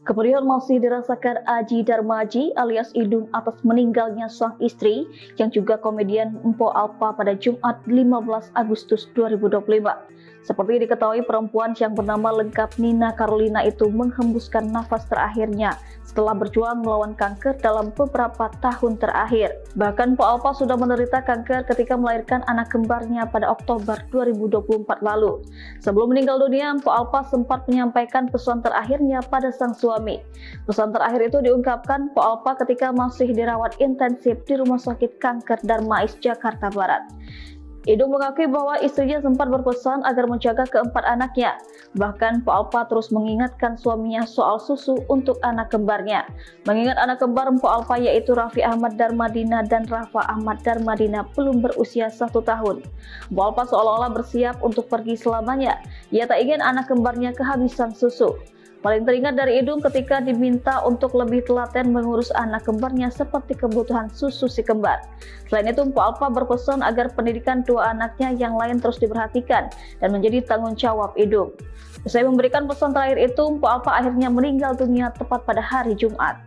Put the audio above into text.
Kepedihan masih dirasakan Aji Darmaji alias Idung atas meninggalnya sang istri yang juga komedian Empo Alpa pada Jumat 15 Agustus 2025. Seperti diketahui, perempuan yang bernama lengkap Nina Carolina itu menghembuskan nafas terakhirnya setelah berjuang melawan kanker dalam beberapa tahun terakhir. Bahkan Empo Alpa sudah menderita kanker ketika melahirkan anak kembarnya pada Oktober 2024 lalu. Sebelum meninggal dunia, Empo Alpa sempat menyampaikan pesan terakhirnya pada sang suami. Pesan terakhir itu diungkapkan Empo Alpa ketika masih dirawat intensif di Rumah Sakit Kanker Darmais, Jakarta Barat. Idung mengakui bahwa istrinya sempat berpesan agar menjaga keempat anaknya. Bahkan Empo Alpa terus mengingatkan suaminya soal susu untuk anak kembarnya. Mengingat anak kembar Empo Alpa yaitu Raffi Ahmad Darmadina dan Rafa Ahmad Darmadina belum berusia 1 tahun. Empo Alpa seolah-olah bersiap untuk pergi selamanya. Ia tak ingin anak kembarnya kehabisan susu. Paling teringat dari Idung ketika diminta untuk lebih telaten mengurus anak kembarnya seperti kebutuhan susu si kembar. Selain itu, Empo Alpa berpesan agar pendidikan dua anaknya yang lain terus diperhatikan dan menjadi tanggung jawab Idung. Usai memberikan pesan terakhir itu, Empo Alpa akhirnya meninggal dunia tepat pada hari Jumat.